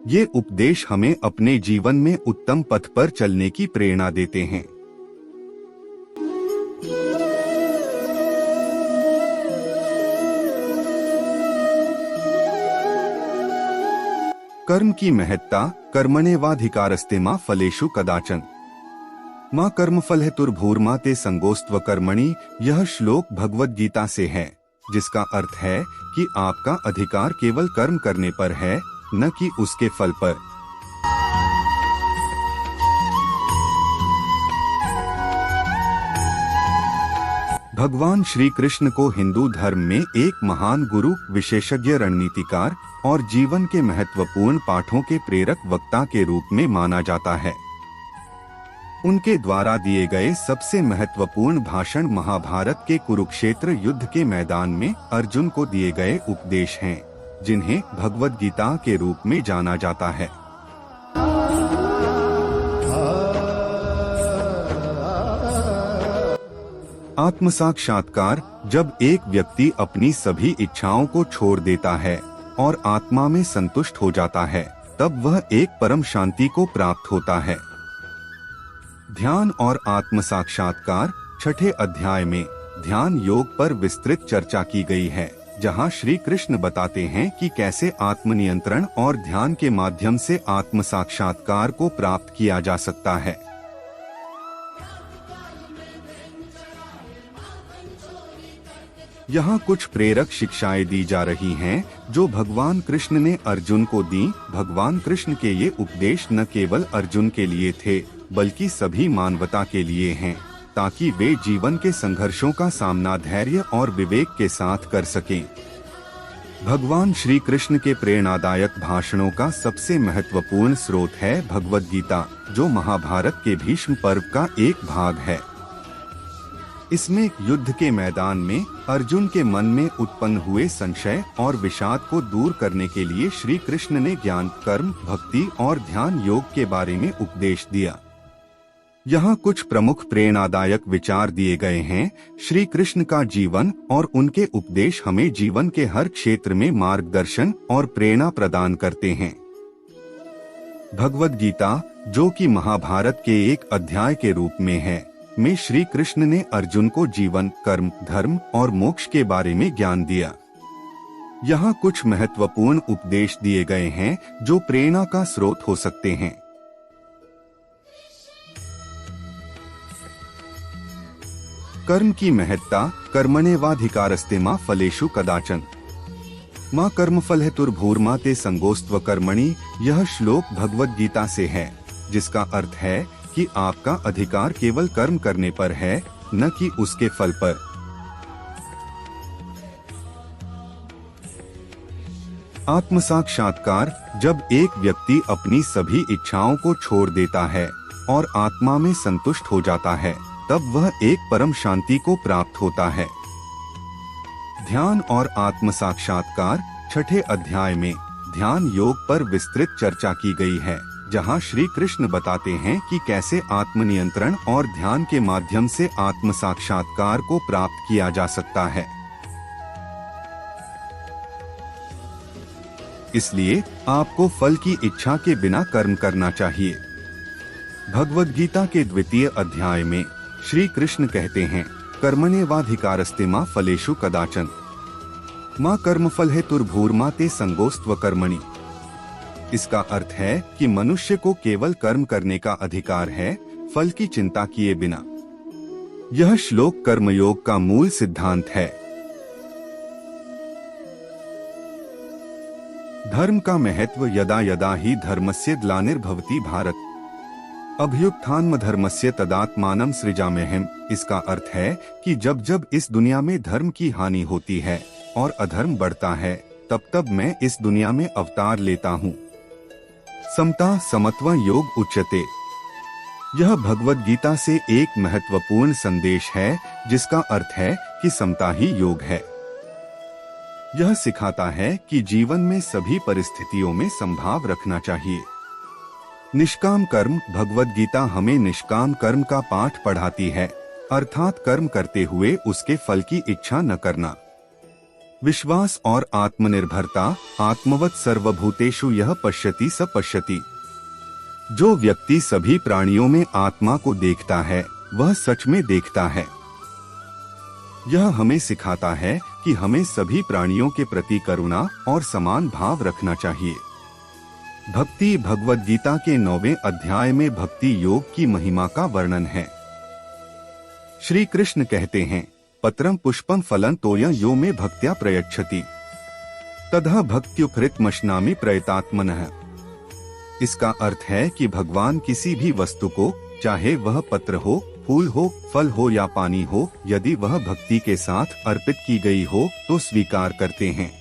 ये उपदेश हमें अपने जीवन में उत्तम पथ पर चलने की प्रेरणा देते हैं। कर्म की महत्ता। कर्मण्येवाधिकारस्ते मा फलेषु कदाचन माँ कर्मफल हेतुर्भूर्मा ते संगोस्त्व कर्मणि। यह श्लोक भगवद गीता से है, जिसका अर्थ है कि आपका अधिकार केवल कर्म करने पर है, न कि उसके फल पर। भगवान श्री कृष्ण को हिंदू धर्म में एक महान गुरु, विशेषज्ञ, रणनीतिकार और जीवन के महत्वपूर्ण पाठों के प्रेरक वक्ता के रूप में माना जाता है। उनके द्वारा दिए गए सबसे महत्वपूर्ण भाषण महाभारत के कुरुक्षेत्र युद्ध के मैदान में अर्जुन को दिए गए उपदेश हैं, जिन्हें भगवद गीता के रूप में जाना जाता है। आत्म साक्षात्कार। जब एक व्यक्ति अपनी सभी इच्छाओं को छोड़ देता है और आत्मा में संतुष्ट हो जाता है, तब वह एक परम शांति को प्राप्त होता है। ध्यान और आत्म साक्षात्कार। छठे अध्याय में ध्यान योग पर विस्तृत चर्चा की गई है, जहां श्री कृष्ण बताते हैं कि कैसे आत्मनियंत्रण और ध्यान के माध्यम से आत्म साक्षात्कार को प्राप्त किया जा सकता है। यहाँ कुछ प्रेरक शिक्षाएं दी जा रही हैं, जो भगवान कृष्ण ने अर्जुन को दी। भगवान कृष्ण के ये उपदेश न केवल अर्जुन के लिए थे, बल्कि सभी मानवता के लिए हैं, ताकि वे जीवन के संघर्षों का सामना धैर्य और विवेक के साथ कर सकें। भगवान श्री कृष्ण के प्रेरणादायक भाषणों का सबसे महत्वपूर्ण स्रोत है भगवद गीता, जो महाभारत के भीष्म पर्व का एक भाग है। इसमें युद्ध के मैदान में अर्जुन के मन में उत्पन्न हुए संशय और विषाद को दूर करने के लिए श्री कृष्ण ने ज्ञान, कर्म, भक्ति और ध्यान योग के बारे में उपदेश दिया। यहाँ कुछ प्रमुख प्रेरणादायक विचार दिए गए हैं। श्री कृष्ण का जीवन और उनके उपदेश हमें जीवन के हर क्षेत्र में मार्गदर्शन और प्रेरणा प्रदान करते हैं। भगवद गीता, जो कि महाभारत के एक अध्याय के रूप में है, में श्री कृष्ण ने अर्जुन को जीवन, कर्म, धर्म और मोक्ष के बारे में ज्ञान दिया। यहाँ कुछ महत्वपूर्ण उपदेश दिए गए हैं जो प्रेरणा का स्रोत हो सकते हैं। कर्म की महत्ता। कर्मण्येवाधिकारस्ते मा फलेषु कदाचन माँ कर्मफल हेतुर्भूर्मा ते संगोस्त्व कर्मणि। यह श्लोक भगवद गीता से है, जिसका अर्थ है कि आपका अधिकार केवल कर्म करने पर है, न कि उसके फल पर। आत्म साक्षात्कार। जब एक व्यक्ति अपनी सभी इच्छाओं को छोड़ देता है और आत्मा में संतुष्ट हो जाता है, तब वह एक परम शांति को प्राप्त होता है। ध्यान और आत्म साक्षात्कार। छठे अध्याय में ध्यान योग पर विस्तृत चर्चा की गई है, जहां श्री कृष्ण बताते हैं कि कैसे आत्मनियंत्रण और ध्यान के माध्यम से आत्म साक्षात्कार को प्राप्त किया जा सकता है। इसलिए आपको फल की इच्छा के बिना कर्म करना चाहिए। भगवद गीता के द्वितीय अध्याय में श्री कृष्ण कहते हैं, कर्मण्येवाधिकारस्ते मा फलेषु कदाचन माँ कर्मफल हेतुर्भूर्मा ते संगोस्त्व कर्मणि। इसका अर्थ है कि मनुष्य को केवल कर्म करने का अधिकार है, फल की चिंता किए बिना। यह श्लोक कर्मयोग का मूल सिद्धांत है। धर्म का महत्व। यदा यदा ही धर्मस्य ग्लानिर्भवति भारत अभ्युत्थानमधर्मस्य तदात्मानं सृजाम्यहम्। इसका अर्थ है कि जब जब इस दुनिया में धर्म की हानि होती है और अधर्म बढ़ता है, तब तब मैं इस दुनिया में अवतार लेता हूँ। समता समत्व योग उच्यते। यह भगवद गीता से एक महत्वपूर्ण संदेश है, जिसका अर्थ है कि समता ही योग है। यह सिखाता है कि जीवन में सभी परिस्थितियों में संभाव रखना चाहिए। निष्काम कर्म। भगवद गीता हमें निष्काम कर्म का पाठ पढ़ाती है, अर्थात कर्म करते हुए उसके फल की इच्छा न करना। विश्वास और आत्मनिर्भरता। आत्मवत सर्वभूतेषु यह पश्यति स पश्यति। जो व्यक्ति सभी प्राणियों में आत्मा को देखता है वह सच में देखता है। यह हमें सिखाता है कि हमें सभी प्राणियों के प्रति करुणा और समान भाव रखना चाहिए। भक्ति भगवद गीता के 9वें अध्याय में भक्ति योग की महिमा का वर्णन है। श्री कृष्ण कहते हैं, पत्रम पुष्पम फलं तोयं यो में भक्त्या प्रयच्छति ततः भक्त्युपहृतमश्नामि प्रयतात्मनः। इसका अर्थ है कि भगवान किसी भी वस्तु को, चाहे वह पत्र हो, फूल हो, फल हो या पानी हो, यदि वह भक्ति के साथ अर्पित की गई हो तो स्वीकार करते हैं।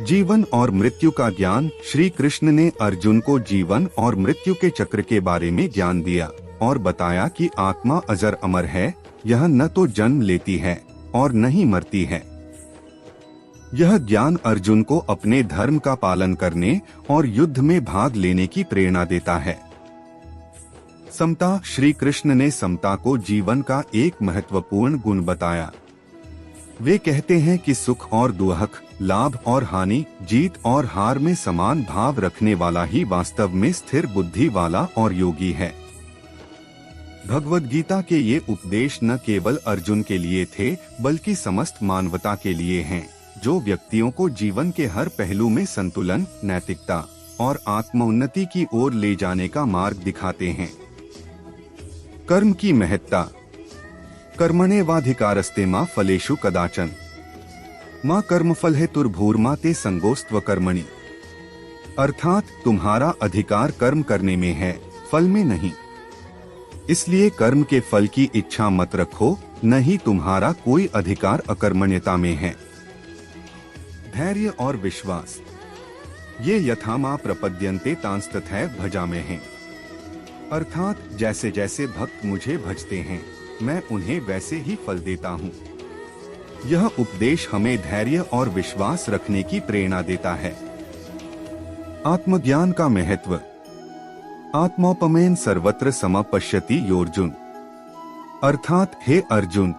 जीवन और मृत्यु का ज्ञान। श्री कृष्ण ने अर्जुन को जीवन और मृत्यु के चक्र के बारे में ज्ञान दिया और बताया कि आत्मा अजर अमर है, यह न तो जन्म लेती है और न ही मरती है। यह ज्ञान अर्जुन को अपने धर्म का पालन करने और युद्ध में भाग लेने की प्रेरणा देता है। समता। श्री कृष्ण ने समता को जीवन का एक महत्वपूर्ण गुण बताया। वे कहते हैं कि सुख और दुख, लाभ और हानि, जीत और हार में समान भाव रखने वाला ही वास्तव में स्थिर बुद्धि वाला और योगी है। भगवद गीता के ये उपदेश न केवल अर्जुन के लिए थे बल्कि समस्त मानवता के लिए हैं, जो व्यक्तियों को जीवन के हर पहलू में संतुलन, नैतिकता और आत्मोन्नति की ओर ले जाने का मार्ग दिखाते हैं। कर्म की महत्ता। कर्मण्येवाधिकारस्ते मा फलेषु कदाचन माँ कर्मफल हेतुर्भूर्मा ते संगोस्त्व कर्मणि। अर्थात तुम्हारा अधिकार कर्म करने में है, फल में नहीं। इसलिए कर्म के फल की इच्छा मत रखो, न ही तुम्हारा कोई अधिकार अकर्मण्यता में है। धैर्य और विश्वास। ये यथा मा प्रपद्यन्ते तांस्तथैव भजामहे हैं। अर्थात जैसे जैसे भक्त मुझे भजते हैं मैं उन्हें वैसे ही फल देता हूँ। यह उपदेश हमें धैर्य और विश्वास रखने की प्रेरणा देता है। आत्मज्ञान का महत्व। आत्मोपमेन सर्वत्र समपश्यति योर्जुन। अर्थात हे अर्जुन,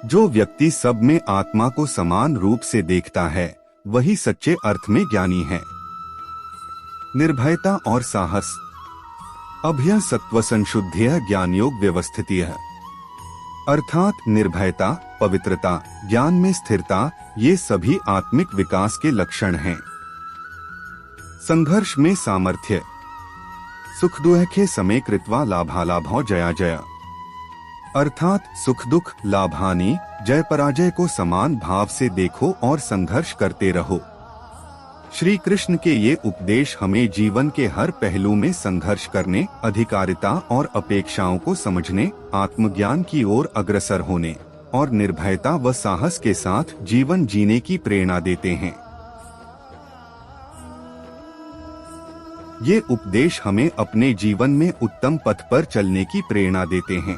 जो व्यक्ति सब में आत्मा को समान रूप से देखता है वही सच्चे अर्थ में ज्ञानी है। निर्भयता और साहस। अभय सत्व संशुद्धिय ज्ञान योग व्यवस्थितिः। अर्थात निर्भयता, पवित्रता, ज्ञान में स्थिरता, ये सभी आत्मिक विकास के लक्षण हैं। संघर्ष में सामर्थ्य। सुख दुखे समे कृत्वा लाभालाभो जया जया। अर्थात सुख दुख, लाभ हानि, जय पराजय को समान भाव से देखो और संघर्ष करते रहो। श्री कृष्ण के ये उपदेश हमें जीवन के हर पहलू में संघर्ष करने, अधिकारिता और अपेक्षाओं को समझने, आत्मज्ञान की ओर अग्रसर होने और निर्भयता व साहस के साथ जीवन जीने की प्रेरणा देते हैं। ये उपदेश हमें अपने जीवन में उत्तम पथ पर चलने की प्रेरणा देते हैं।